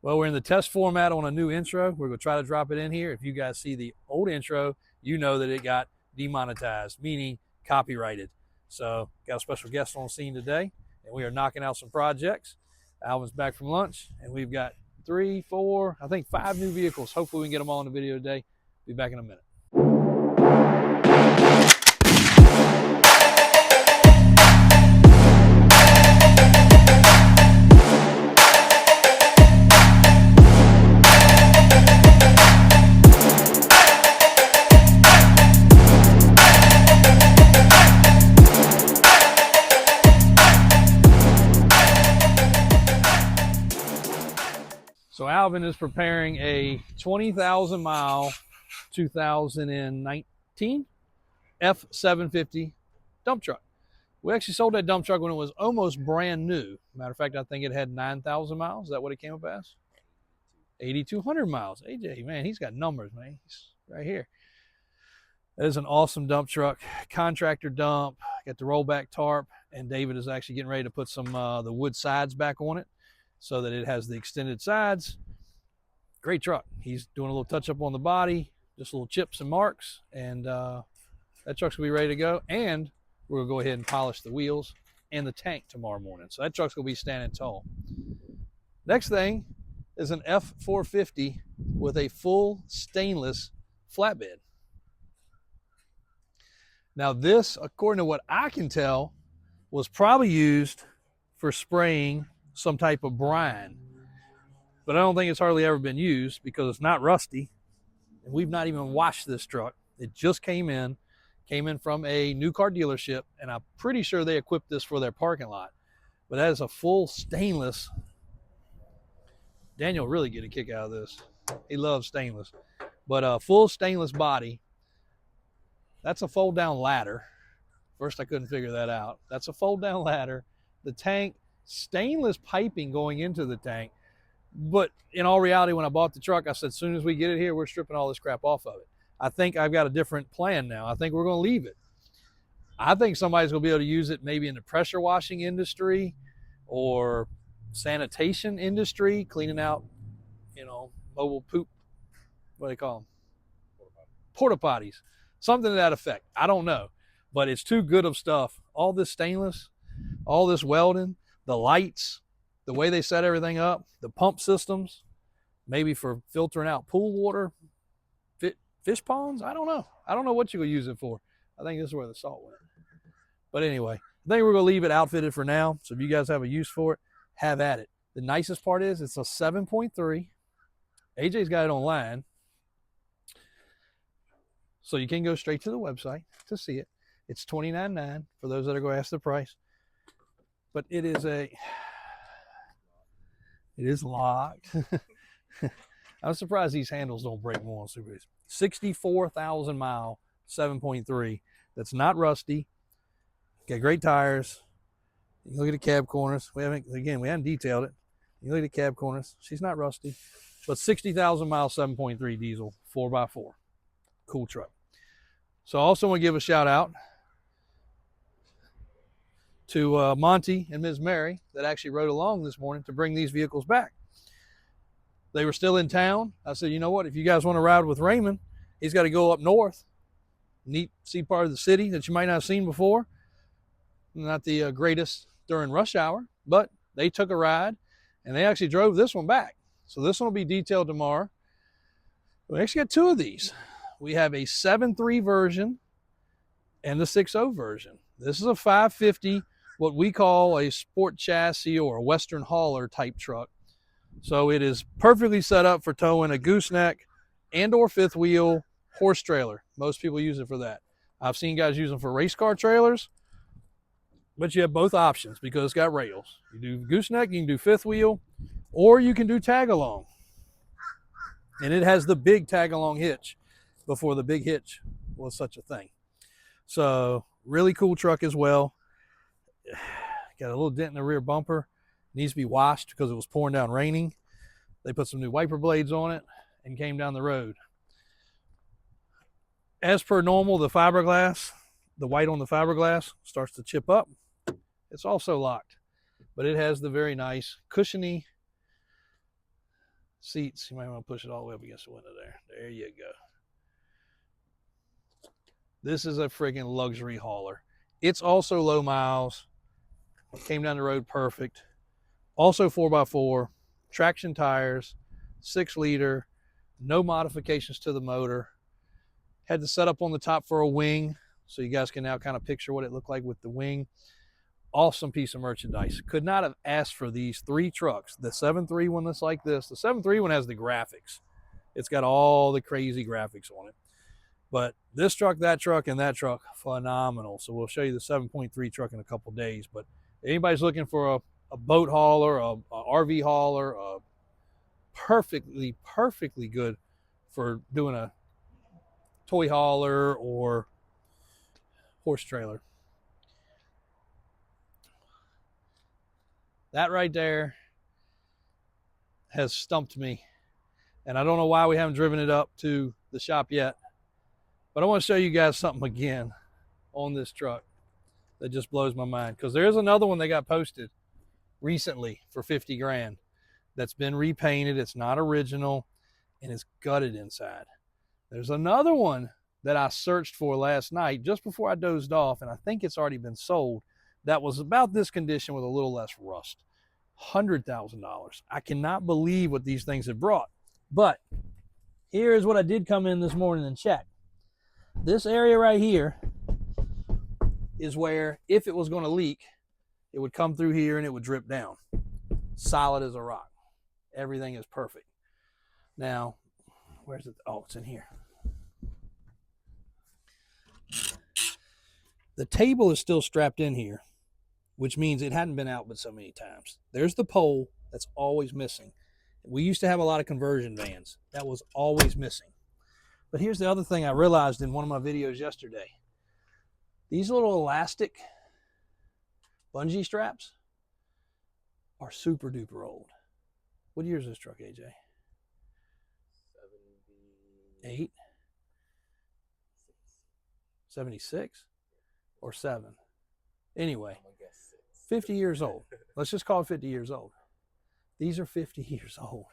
Well, we're in the test format on a new intro. We're going to try to drop it in here. If you guys see the old intro, you know that it got demonetized, meaning copyrighted. So got a special guest on scene today, and we are knocking out some projects. Alvin's back from lunch, and we've got 3, 4, I think 5 new vehicles. Hopefully we can get them all in the video today. Be back in a minute. So Alvin is preparing a 20,000 mile 2019 F750 dump truck. We actually sold that dump truck when it was almost brand new. Matter of fact, I think it had 9,000 miles. Is that what it came up as? 8,200 miles. AJ, man, he's got numbers, man. He's right here. That is an awesome dump truck. Contractor dump. Got the rollback tarp, and David is actually getting ready to put some the wood sides back on it, so that it has the extended sides. Great truck. He's doing a little touch up on the body, just little chips and marks, and that truck's gonna be ready to go. And we're gonna go ahead and polish the wheels and the tank tomorrow morning. So that truck's gonna be standing tall. Next thing is an F450 with a full stainless flatbed. Now this, according to what I can tell, was probably used for spraying some type of brine, but I don't think it's hardly ever been used because it's not rusty, and we've not even washed this truck. It just came in from a new car dealership, and I'm pretty sure they equipped this for their parking lot. But that is a full stainless. Daniel really get a kick out of this. He loves stainless. But a full stainless body. That's a fold down ladder. First I couldn't figure that out. That's a fold down ladder. The tank, stainless piping going into the tank. But in all reality, when I bought the truck, I said, as soon as we get it here, we're stripping all this crap off of it. I think I've got a different plan now. I think we're going to leave it. I think somebody's going to be able to use it maybe in the pressure washing industry or sanitation industry, cleaning out, mobile poop. What do they call them? Porta potties. Something to that effect. I don't know. But it's too good of stuff. All this stainless, all this welding, the lights, the way they set everything up, the pump systems, maybe for filtering out pool water, fish ponds. I don't know. I don't know what you're going to use it for. I think this is where the salt went. But anyway, I think we're going to leave it outfitted for now. So if you guys have a use for it, have at it. The nicest part is it's a 7.3. AJ's got it online. So you can go straight to the website to see it. It's $29.9 for those that are going to ask the price. But it is locked. I'm surprised these handles don't break more on Super 64,000 mile 7.3. That's not rusty. Got great tires. You can look at the cab corners. We haven't detailed it. You look at the cab corners. She's not rusty. But 60,000 mile 7.3 diesel 4x4. Cool truck. So I also want to give a shout out to Monty and Ms. Mary that actually rode along this morning to bring these vehicles back. They were still in town. I said, you know what, if you guys want to ride with Raymond, he's got to go up north, see part of the city that you might not have seen before. Not the greatest during rush hour, but they took a ride and they actually drove this one back. So this one will be detailed tomorrow. We actually got 2 of these. We have a 7.3 version and the 6.0 version. This is a 550, what we call a sport chassis or a Western hauler type truck. So it is perfectly set up for towing a gooseneck and or 5th wheel horse trailer. Most people use it for that. I've seen guys use them for race car trailers, but you have both options because it's got rails. You do gooseneck, you can do 5th wheel, or you can do tag along. And it has the big tag along hitch before the big hitch was such a thing. So really cool truck as well. Got a little dent in the rear bumper. Needs to be washed because it was pouring down raining. They put some new wiper blades on it and came down the road. As per normal, the fiberglass, the white on the fiberglass starts to chip up. It's also locked, but it has the very nice cushiony Seats, you might want to push it all the way up against the window there. There you go. This is a friggin' luxury hauler. It's also low miles. Came down the road perfect. Also 4x4, traction tires, 6-liter, no modifications to the motor. Had the setup on the top for a wing, so you guys can now kind of picture what it looked like with the wing. Awesome piece of merchandise. Could not have asked for these 3 trucks. The 7.3 one that's like this. The 7.3 one has the graphics. It's got all the crazy graphics on it. But this truck, and that truck, phenomenal. So we'll show you the 7.3 truck in a couple days. But if anybody's looking for a boat hauler, a RV hauler, perfectly good for doing a toy hauler or horse trailer. That right there has stumped me. And I don't know why we haven't driven it up to the shop yet. But I want to show you guys something again on this truck that just blows my mind. Because there's another one they got posted recently for 50 grand that's been repainted. It's not original and it's gutted inside. There's another one that I searched for last night just before I dozed off, and I think it's already been sold, that was about this condition with a little less rust. $100,000. I cannot believe what these things have brought. But here's what I did come in this morning and check. This area right here is where, if it was going to leak, it would come through here and it would drip down. Solid as a rock. Everything is perfect. Now, where's it? Oh, it's in here. The table is still strapped in here, which means it hadn't been out but so many times. There's the pole that's always missing. We used to have a lot of conversion vans. That was always missing. But here's the other thing I realized in one of my videos yesterday. These little elastic bungee straps are super duper old. What year is this truck, AJ? 78? 76 or 7? Anyway, 50 years old. Let's just call it 50 years old. These are 50 years old.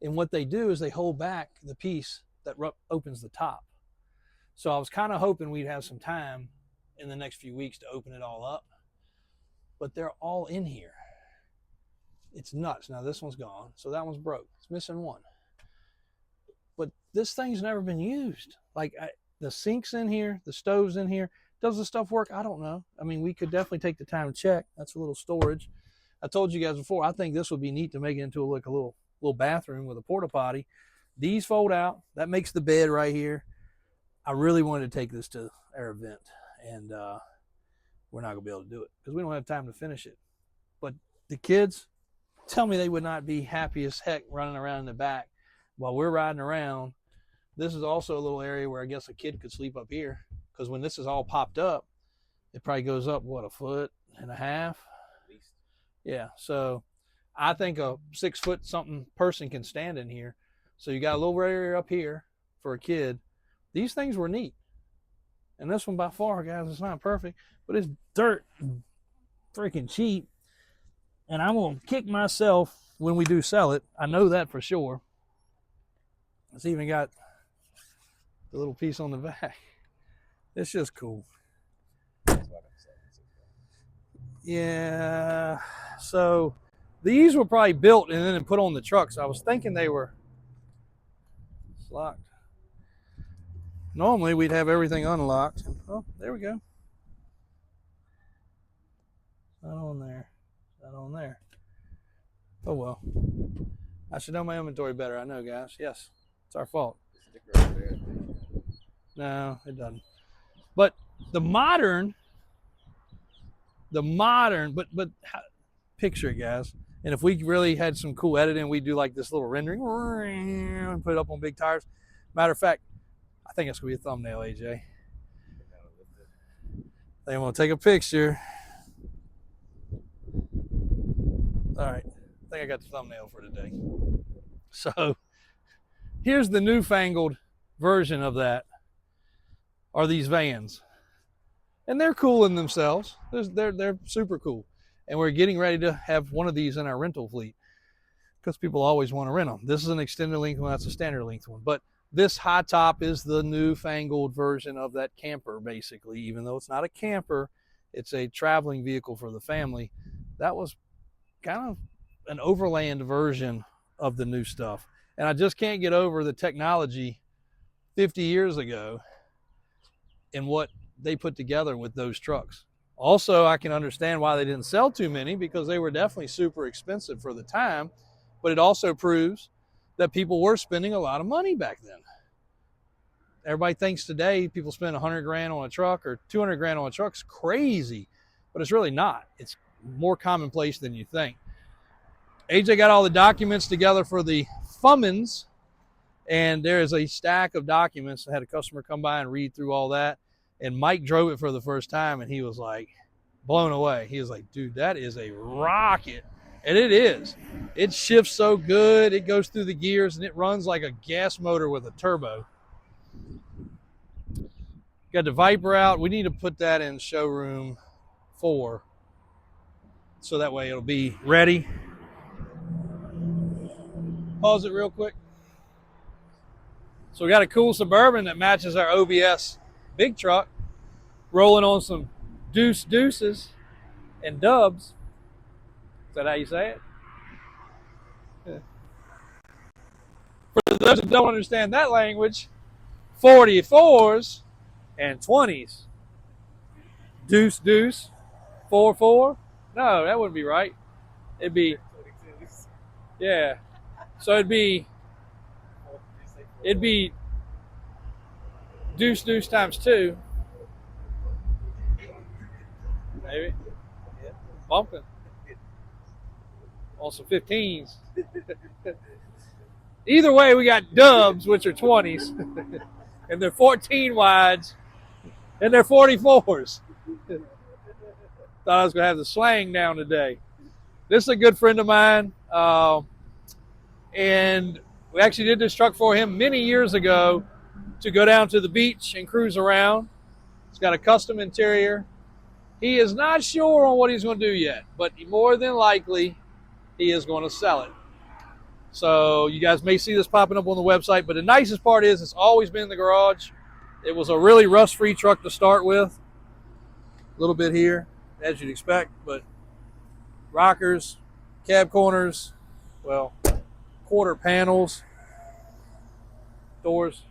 And what they do is they hold back the piece that opens the top. So I was kind of hoping we'd have some time in the next few weeks to open it all up. But they're all in here. It's nuts. Now this one's gone. So that one's broke. It's missing one. But this thing's never been used. Like the sink's in here, the stove's in here. Does the stuff work? I don't know. I mean, we could definitely take the time to check. That's a little storage. I told you guys before, I think this would be neat to make it into like a little bathroom with a porta potty. These fold out. That makes the bed right here. I really wanted to take this to our event, and we're not going to be able to do it because we don't have time to finish it. But the kids, tell me they would not be happy as heck running around in the back while we're riding around. This is also a little area where I guess a kid could sleep up here, because when this is all popped up, it probably goes up, what, 1.5 feet? At least. Yeah, so I think a 6 foot something person can stand in here. So you got a little area up here for a kid. These things were neat. And this one by far, guys, it's not perfect, but it's dirt freaking cheap. And I'm going to kick myself when we do sell it. I know that for sure. It's even got the little piece on the back. It's just cool. Yeah. So these were probably built and then put on the truck. So I was thinking they were locked. Normally we'd have everything unlocked. Oh, there we go. Not on there. Not on there. Oh well. I should know my inventory better. I know, guys. Yes, it's our fault. No, it doesn't. But the modern, but picture it, guys. And if we really had some cool editing, we'd do like this little rendering and put it up on big tires. Matter of fact, I think it's gonna be a thumbnail, AJ. I think I'm gonna take a picture. All right, I think I got the thumbnail for today. So here's the newfangled version of that, are these vans. And they're cool in themselves. They're super cool. And we're getting ready to have one of these in our rental fleet. because people always want to rent them. This is an extended length one, that's a standard length one. But this high top is the newfangled version of that camper, basically. Even though it's not a camper, it's a traveling vehicle for the family. That was kind of an overland version of the new stuff. And I just can't get over the technology 50 years ago and what they put together with those trucks. Also, I can understand why they didn't sell too many, because they were definitely super expensive for the time, but it also proves that people were spending a lot of money back then. Everybody thinks today people spend 100 grand on a truck or 200 grand on a truck's crazy, but it's really not. It's more commonplace than you think. AJ got all the documents together for the Fummins, and there is a stack of documents. I had a customer come by and read through all that, and Mike drove it for the first time, and he was like blown away. He was like, dude, that is a rocket. And it is. It shifts so good. It goes through the gears, and it runs like a gas motor with a turbo. Got the Viper out. We need to put that in showroom 4, so that way it'll be ready. Pause it real quick. So we got a cool Suburban that matches our OBS big truck, rolling on some deuces and dubs. Is that how you say it? Yeah. For those who don't understand that language, 44s and 20s. Deuce, 4. No, that wouldn't be right. It'd be, yeah. So it'd be deuce times 2. Maybe. Bumping. On some 15s. Either way, we got dubs, which are 20s, and they're 14 wides, and they're 44s. Thought I was going to have the slang down today. This is a good friend of mine, and we actually did this truck for him many years ago to go down to the beach and cruise around. It's got a custom interior. He is not sure on what he's going to do yet, but more than likely, he is going to sell it. So you guys may see this popping up on the website, but the nicest part is it's always been in the garage. It was a really rust-free truck to start with. A little bit here, as you'd expect, but rockers, cab corners, well, quarter panels, doors,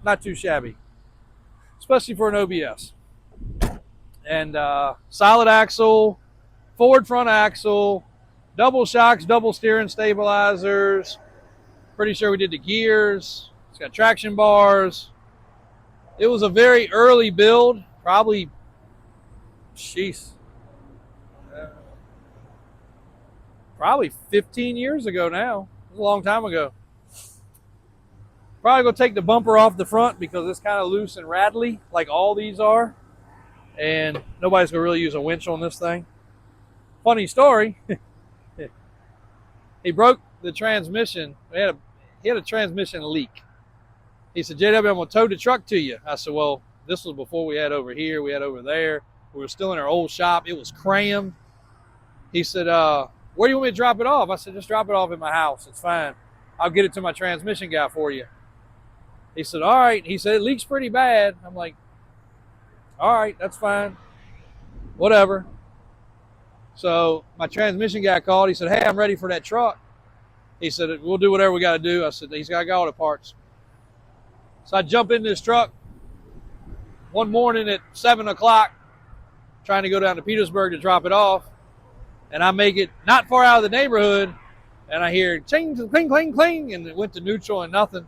not too shabby, especially for an OBS. And solid axle, Ford front axle, double shocks, double steering stabilizers. Pretty sure we did the gears. It's got traction bars. It was a very early build, probably, probably 15 years ago now. It was a long time ago. Probably going to take the bumper off the front because it's kind of loose and rattly, like all these are. And nobody's going to really use a winch on this thing. Funny story. He broke the transmission. He had a transmission leak. He said, JW, I'm going to tow the truck to you. I said, well, this was before we had over here. We had over there. We were still in our old shop. It was crammed. He said, where do you want me to drop it off? I said, just drop it off at my house. It's fine. I'll get it to my transmission guy for you. He said, all right. He said, it leaks pretty bad. I'm like, all right, that's fine. Whatever. So my transmission guy called. He said, hey, I'm ready for that truck. He said, we'll do whatever we got to do. I said, he's got all the parts. So I jump in this truck one morning at 7 o'clock, trying to go down to Petersburg to drop it off. And I make it not far out of the neighborhood, and I hear ching, cling, cling, cling, and it went to neutral and nothing.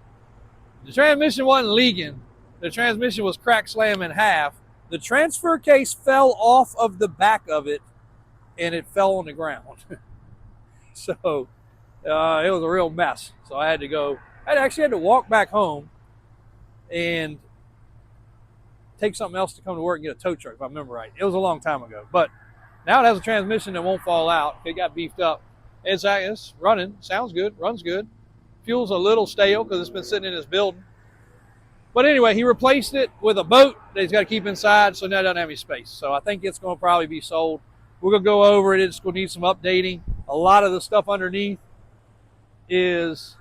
The transmission wasn't leaking. The transmission was crack slammed in half. The transfer case fell off of the back of it, and it fell on the ground. So it was a real mess. So I had to go. I actually had to walk back home and take something else to come to work and get a tow truck, if I remember right. It was a long time ago. But now it has a transmission that won't fall out. It got beefed up. It's running. Sounds good. Runs good. Fuel's a little stale because it's been sitting in this building. But anyway, he replaced it with a boat that he's got to keep inside, so now it doesn't have any space. So I think it's going to probably be sold. We're going to go over it. It's going to need some updating. A lot of the stuff underneath is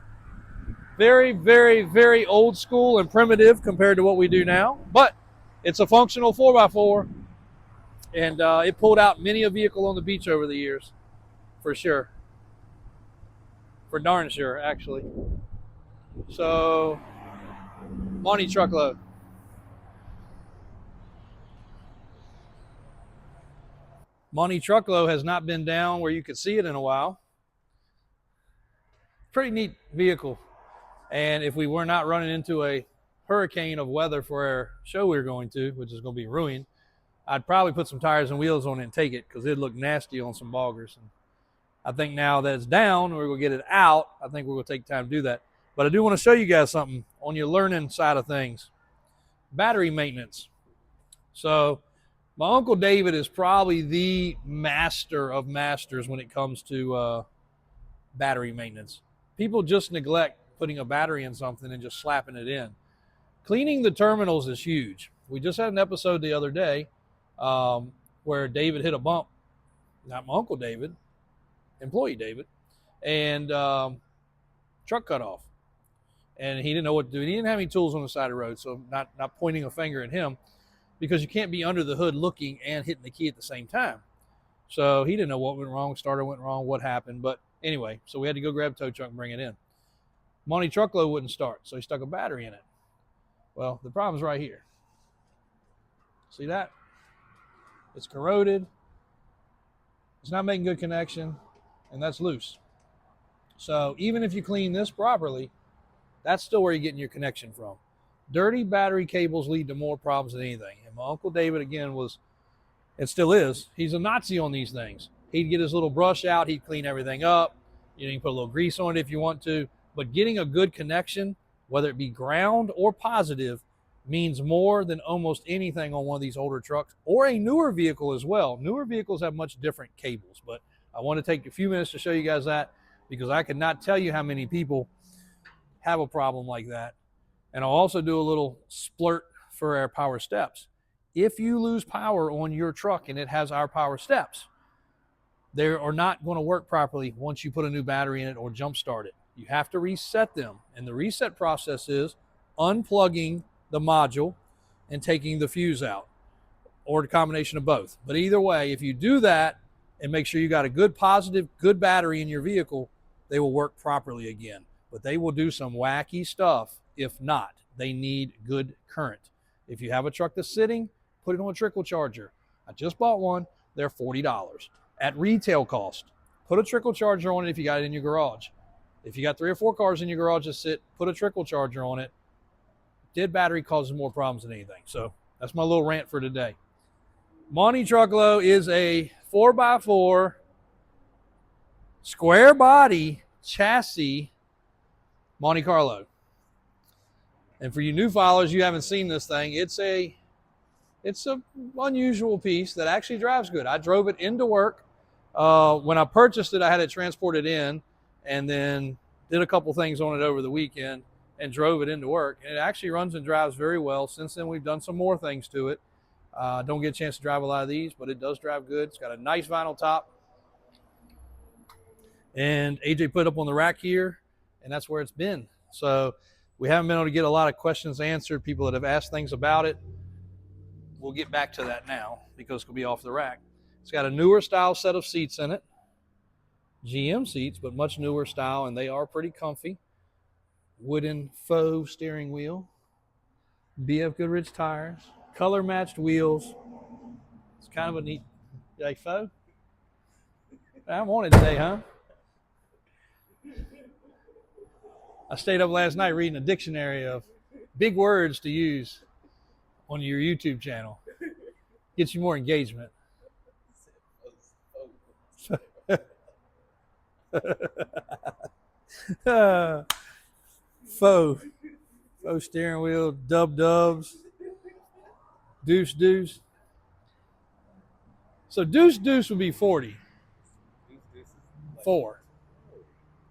very, very, very old school and primitive compared to what we do now, but it's a functional 4x4, and it pulled out many a vehicle on the beach over the years, for sure. For darn sure, actually. So, Monty Truckload. Monty Truckload has not been down where you could see it in a while. Pretty neat vehicle. And if we were not running into a hurricane of weather for our show we were going to, which is going to be ruined, I'd probably put some tires and wheels on it and take it, because it'd look nasty on some boggers. And I think now that it's down, we're going to get it out. I think we're going to take time to do that. But I do want to show you guys something on your learning side of things. Battery maintenance. So my Uncle David is probably the master of masters when it comes to battery maintenance. People just neglect putting a battery in something and just slapping it in. Cleaning the terminals is huge. We just had an episode the other day where David hit a bump. Not my Uncle David, employee David, and truck cut off. And he didn't know what to do. And he didn't have any tools on the side of the road, so not pointing a finger at him, because you can't be under the hood looking and hitting the key at the same time. So he didn't know what went wrong, starter went wrong, what happened. But anyway, so we had to go grab a tow truck and bring it in. Monty Truckload wouldn't start, so he stuck a battery in it. Well, the problem's right here. See that? It's corroded. It's not making good connection, and that's loose. So even if you clean this properly, that's still where you're getting your connection from. Dirty battery cables lead to more problems than anything. And my Uncle David, again, was, and still is, he's a Nazi on these things. He'd get his little brush out, he'd clean everything up. You can put a little grease on it if you want to. But getting a good connection, whether it be ground or positive, means more than almost anything on one of these older trucks, or a newer vehicle as well. Newer vehicles have much different cables, but I want to take a few minutes to show you guys that, because I could not tell you how many people have a problem like that. And I'll also do a little splurt for our power steps. If you lose power on your truck and it has our power steps, they are not going to work properly once you put a new battery in it or jump start it. You have to reset them. And the reset process is unplugging the module and taking the fuse out, or the combination of both. But either way, if you do that and make sure you got a good positive, good battery in your vehicle, they will work properly again. But they will do some wacky stuff if not. They need good current. If you have a truck that's sitting, put it on a trickle charger. I just bought one. They're $40 at retail cost. Put a trickle charger on it if you got it in your garage. If you got 3 or 4 cars in your garage that sit, put a trickle charger on it. Dead battery causes more problems than anything. So that's my little rant for today. Monty Truckload is a 4x4 square body chassis Monte Carlo. And for you new followers, you haven't seen this thing. It's a unusual piece that actually drives good. I drove it into work. When I purchased it, I had it transported in, and then did a couple things on it over the weekend and drove it into work. And it actually runs and drives very well. Since then, we've done some more things to it. Don't get a chance to drive a lot of these, but it does drive good. It's got a nice vinyl top. And AJ put it up on the rack here, and that's where it's been. So we haven't been able to get a lot of questions answered, people that have asked things about it. We'll get back to that now because it'll be off the rack. It's got a newer style set of seats in it. GM seats, but much newer style, and they are pretty comfy. Wooden faux steering wheel. BF Goodrich tires. Color matched wheels. It's kind of a neat, like faux? I'm on it today, huh? I stayed up last night reading a dictionary of big words to use on your YouTube channel. Gets you more engagement. Faux steering wheel, dubs, deuce. So deuce would be 40. 4.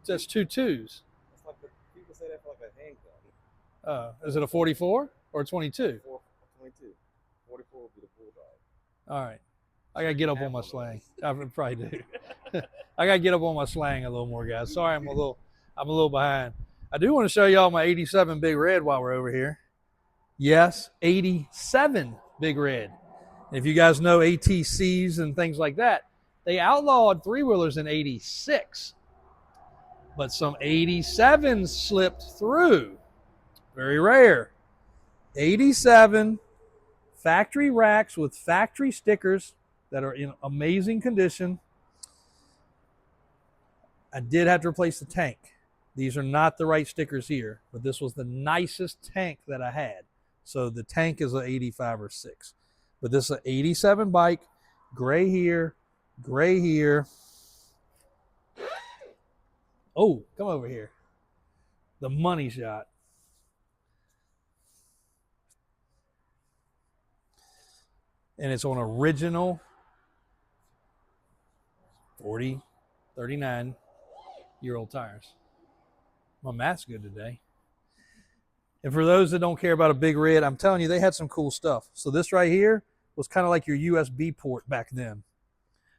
So that's 2 2s. People say that for like a handgun. Is it a 44 or 22? 22. 44 would be the bulldog. All right. I got to get up on my slang. I probably do. I got to get up on my slang a little more, guys. Sorry, I'm I'm a little behind. I do want to show y'all my 87 Big Red while we're over here. Yes, 87 Big Red. If you guys know ATCs and things like that, they outlawed three-wheelers in 86. But some 87s slipped through. Very rare. 87 factory racks with factory stickers that are in amazing condition. I did have to replace the tank. These are not the right stickers here, but this was the nicest tank that I had. So the tank is an 85 or 6. But this is an 87 bike, gray here, gray here. Oh, come over here. The money shot. And it's on original 40, 39-year-old tires. My math's good today. And for those that don't care about a Big Red, I'm telling you, they had some cool stuff. So this right here was kind of like your USB port back then.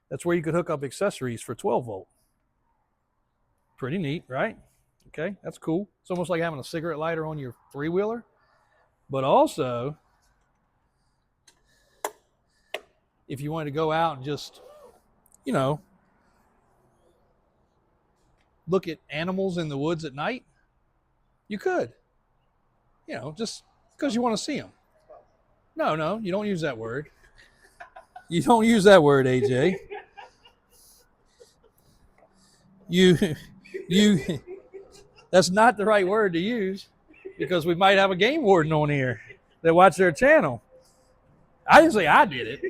That's where you could hook up accessories for 12 volt. Pretty neat, right? Okay, that's cool. It's almost like having a cigarette lighter on your three-wheeler. But also, if you wanted to go out and just, you know, look at animals in the woods at night, you could. You know, just because you want to see them. No, you don't use that word. You don't use that word, AJ. That's not the right word to use, because we might have a game warden on here that watch their channel. I didn't say I did it,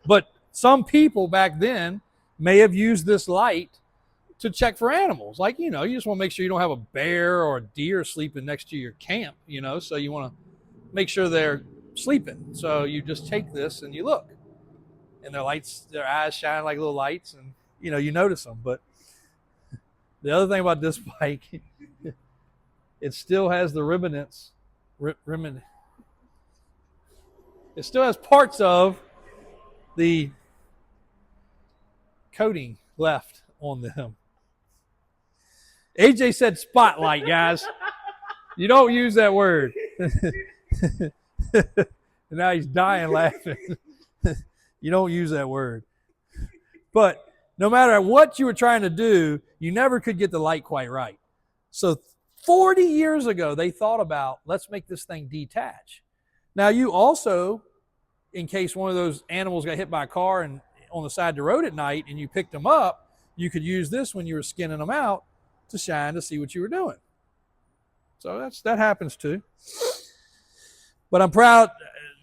but some people back then may have used this light to check for animals. Like, you know, you just want to make sure you don't have a bear or a deer sleeping next to your camp, you know, so you want to make sure they're sleeping. So you just take this and you look, and their eyes shine like little lights, and, you know, you notice them. But the other thing about this bike, it still has the remnants. It still has parts of the coating left on them. AJ said spotlight, guys. You don't use that word. Now he's dying laughing. You don't use that word. But no matter what you were trying to do, you never could get the light quite right. So 40 years ago, they thought about, let's make this thing detach. Now, you also, in case one of those animals got hit by a car and on the side of the road at night and you picked them up, you could use this when you were skinning them out to shine to see what you were doing. So that happens too. But I'm proud.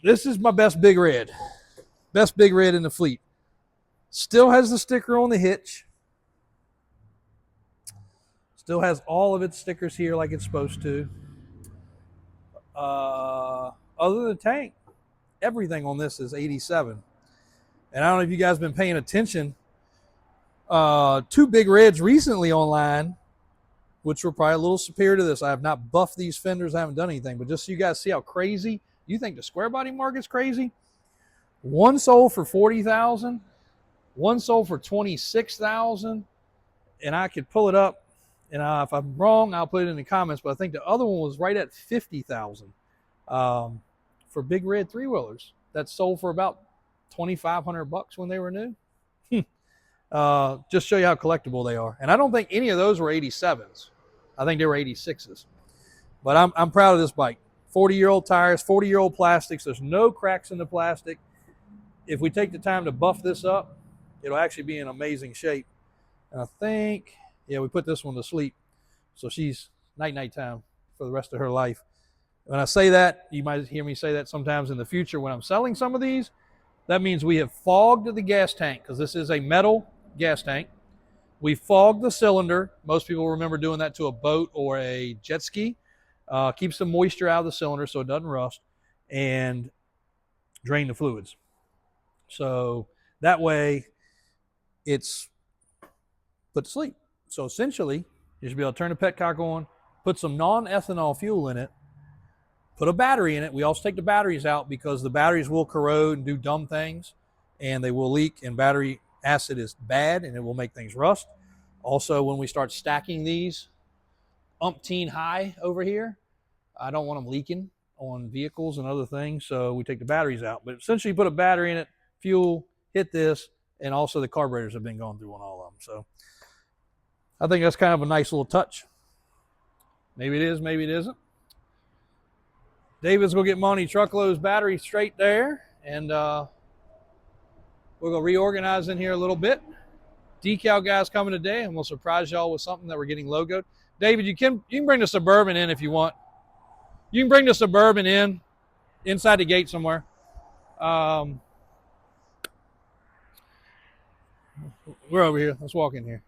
This is my best Big Red. Best Big Red in the fleet. Still has the sticker on the hitch. Still has all of its stickers here like it's supposed to. Other than the tank, everything on this is 87. And I don't know if you guys have been paying attention. 2 Big Reds recently online, which were probably a little superior to this. I have not buffed these fenders. I haven't done anything. But just so you guys see how crazy. You think the square body market's crazy? One sold for $40,000. One sold for $26,000. And I could pull it up. And if I'm wrong, I'll put it in the comments. But I think the other one was right at $50,000 for Big Red three-wheelers. That sold for about $2,500 when they were new. Just show you how collectible they are. And I don't think any of those were 87s. I think they were 86s. But I'm proud of this bike. 40-year-old tires, 40-year-old plastics. There's no cracks in the plastic. If we take the time to buff this up, it'll actually be in amazing shape. And I think, yeah, we put this one to sleep. So she's night-night time for the rest of her life. When I say that, you might hear me say that sometimes in the future when I'm selling some of these. That means we have fogged the gas tank, because this is a metal gas tank. We fogged the cylinder. Most people remember doing that to a boat or a jet ski. Keeps the moisture out of the cylinder so it doesn't rust, and drain the fluids. So that way it's put to sleep. So essentially, you should be able to turn the petcock on, put some non-ethanol fuel in it, put a battery in it. We also take the batteries out because the batteries will corrode and do dumb things, and they will leak, and battery acid is bad and it will make things rust. Also, when we start stacking these, umpteen high over here. I don't want them leaking on vehicles and other things, so we take the batteries out. But essentially, you put a battery in it, fuel, hit this, and also the carburetors have been going through on all of them. So I think that's kind of a nice little touch. Maybe it is, maybe it isn't. David's going to get Monty Truckload's battery straight there, and we're going to reorganize in here a little bit. Decal guy's coming today, and we'll surprise y'all with something that we're getting logoed. David, you can bring the Suburban in if you want. You can bring the Suburban in, inside the gate somewhere. We're over here. Let's walk in here.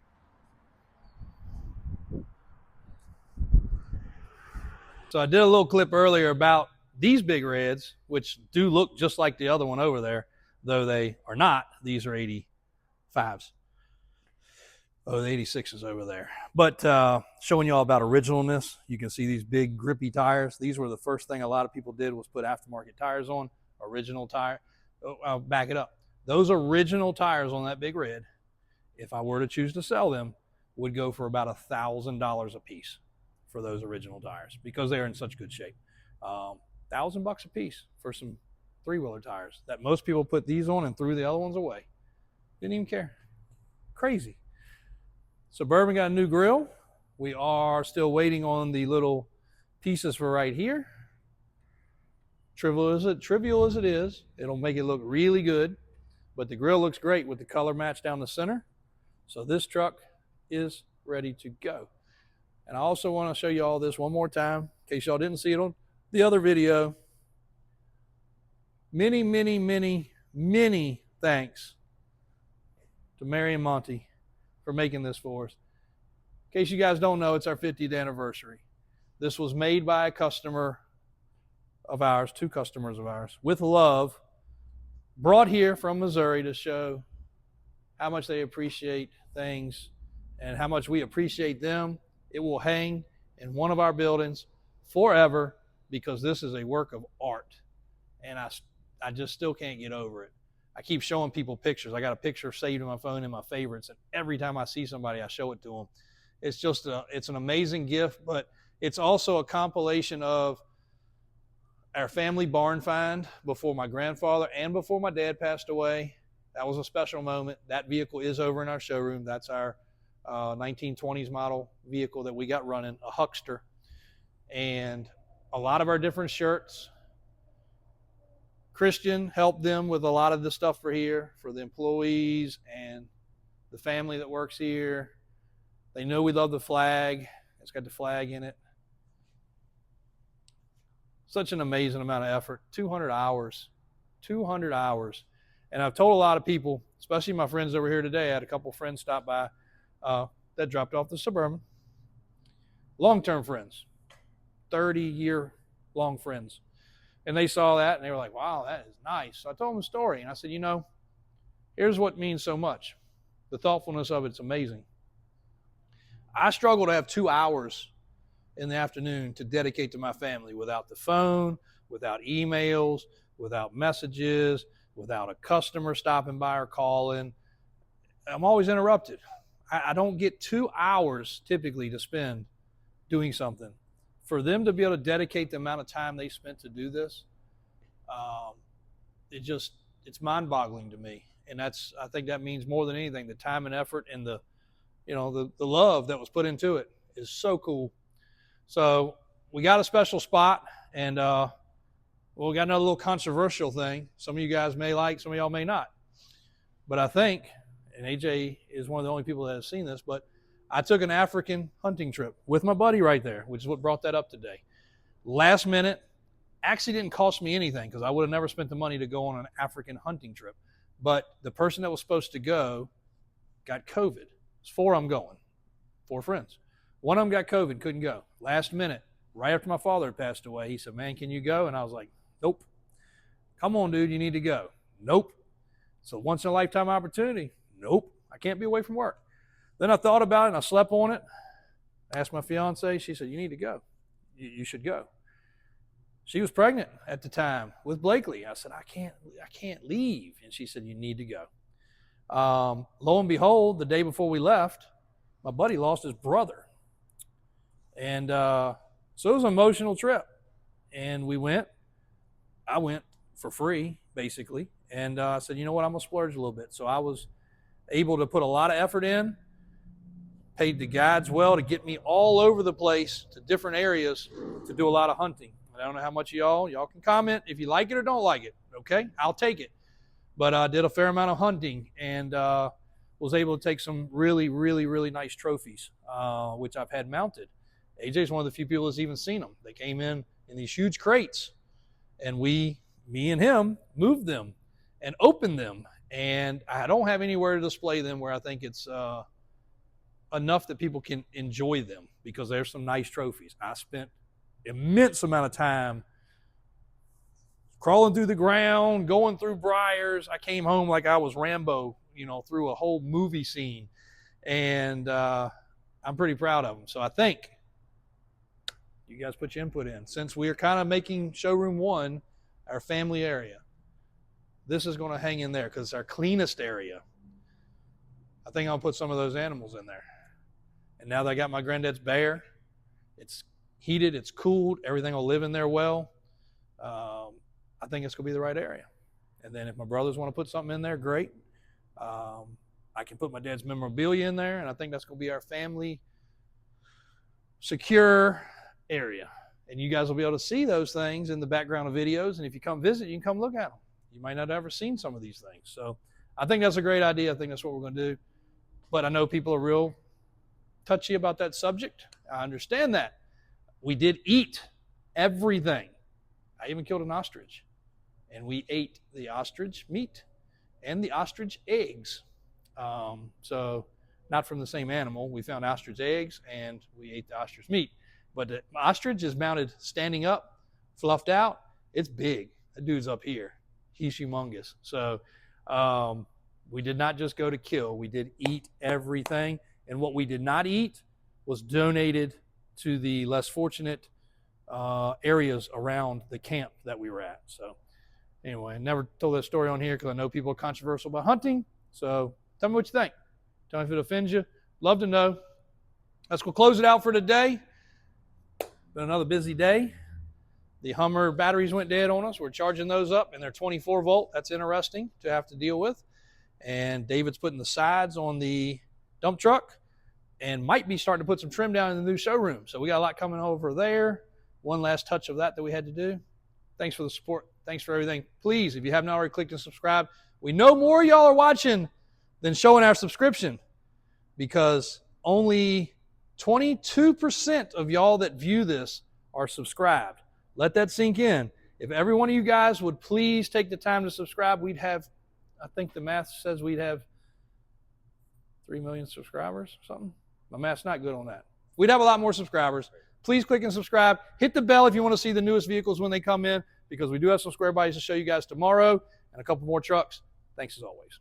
So I did a little clip earlier about these big reds, which do look just like the other one over there, though they are not. These are 85s. Oh, the 86s over there. But showing you all about originalness, you can see these big grippy tires. These were the first thing a lot of people did was put aftermarket tires on, original tire. I'll back it up. Those original tires on that big red, if I were to choose to sell them, would go for about $1,000 a piece for those original tires because they are in such good shape. $1,000 a piece for some three-wheeler tires that most people put these on and threw the other ones away. Didn't even care. Crazy. Suburban got a new grill. We are still waiting on the little pieces for right here. Trivial as it is, it'll make it look really good, but the grill looks great with the color match down the center. So this truck is ready to go. And I also want to show you all this one more time, in case y'all didn't see it on the other video. Many, many, many, many thanks to Mary and Monty for making this for us. In case you guys don't know, it's our 50th anniversary. This was made by a customer of ours, two customers of ours, with love, brought here from Missouri to show how much they appreciate things and how much we appreciate them. It will hang in one of our buildings forever because this is a work of art. And I just still can't get over it. I keep showing people pictures. I got a picture saved in my phone in my favorites, and every time I see somebody, I show it to them. It's just it's an amazing gift, but it's also a compilation of our family barn find before my grandfather and before my dad passed away. That was a special moment. That vehicle is over in our showroom. That's our 1920s model vehicle that we got running, a Huckster. And a lot of our different shirts. Christian helped them with a lot of the stuff for here, for the employees and the family that works here. They know we love the flag. It's got the flag in it. Such an amazing amount of effort. 200 hours. 200 hours. And I've told a lot of people, especially my friends over here today, I had a couple friends stop by that dropped off the Suburban. Long-term friends. 30-year-long friends. And they saw that and they were like, wow, that is nice. So I told them the story and I said, you know, here's what means so much. The thoughtfulness of it's amazing. I struggle to have 2 hours in the afternoon to dedicate to my family without the phone, without emails, without messages, without a customer stopping by or calling. I'm always interrupted. I don't get 2 hours typically to spend doing something. For them to be able to dedicate the amount of time they spent to do this, it's mind-boggling to me. And I think that means more than anything, the time and effort and the love that was put into it is so cool. So we got a special spot, and we got another little controversial thing. Some of you guys may like, some of y'all may not. But I think, and AJ is one of the only people that has seen this, but I took an African hunting trip with my buddy right there, which is what brought that up today. Last minute, actually didn't cost me anything because I would have never spent the money to go on an African hunting trip. But the person that was supposed to go got COVID. It's 4 of them going, 4 friends. One of them got COVID, couldn't go. Last minute, right after my father had passed away, he said, man, can you go? And I was like, nope. Come on, dude, you need to go. Nope. So once in a lifetime opportunity. Nope. I can't be away from work. Then I thought about it and I slept on it. I asked my fiance, she said, you need to go. You should go. She was pregnant at the time with Blakely. I said, I can't leave. And she said, you need to go. Lo and behold, the day before we left, my buddy lost his brother. And so it was an emotional trip. And I went for free, basically. And I said, you know what, I'm going to splurge a little bit. So I was able to put a lot of effort in, paid the guides well to get me all over the place to different areas to do a lot of hunting. I don't know how much y'all can comment if you like it or don't like it. Okay, I'll take it. But I did a fair amount of hunting and was able to take some really, really, really nice trophies, which I've had mounted. AJ's one of the few people that's even seen them. They came in these huge crates, and me and him moved them and opened them. And I don't have anywhere to display them where I think it's enough that people can enjoy them, because there's some nice trophies. I spent immense amount of time crawling through the ground, going through briars. I came home like I was Rambo, through a whole movie scene. And I'm pretty proud of them. So I think you guys put your input in. Since we are kind of making showroom 1 our family area, this is going to hang in there because it's our cleanest area. I think I'll put some of those animals in there. And now that I got my granddad's bear, it's heated, it's cooled, everything will live in there well. I think it's going to be the right area. And then if my brothers want to put something in there, great. I can put my dad's memorabilia in there, and I think that's going to be our family secure area. And you guys will be able to see those things in the background of videos. And if you come visit, you can come look at them. You might not have ever seen some of these things. So I think that's a great idea. I think that's what we're going to do. But I know people are real touchy about that subject. I understand that. We did eat everything. I even killed an ostrich. And we ate the ostrich meat and the ostrich eggs. So not from the same animal. We found ostrich eggs and we ate the ostrich meat. But the ostrich is mounted standing up, fluffed out. It's big. That dude's up here. He's humongous. So we did not just go to kill. We did eat everything. And what we did not eat was donated to the less fortunate areas around the camp that we were at. So anyway, I never told that story on here because I know people are controversial about hunting. So tell me what you think. Tell me if it offends you. Love to know. Let's go close it out for today. Been another busy day. The Hummer batteries went dead on us. We're charging those up, and they're 24 volt. That's interesting to have to deal with. And David's putting the sides on the dump truck and might be starting to put some trim down in the new showroom. So we got a lot coming over there. One last touch of that we had to do. Thanks for the support. Thanks for everything. Please, if you haven't already clicked and subscribed, we know more of y'all are watching than showing our subscription, because only 22% of y'all that view this are subscribed. Let that sink in. If every one of you guys would please take the time to subscribe, we'd have, I think the math says we'd have 3 million subscribers or something. My math's not good on that. We'd have a lot more subscribers. Please click and subscribe. Hit the bell if you want to see the newest vehicles when they come in, because we do have some square bodies to show you guys tomorrow and a couple more trucks. Thanks as always.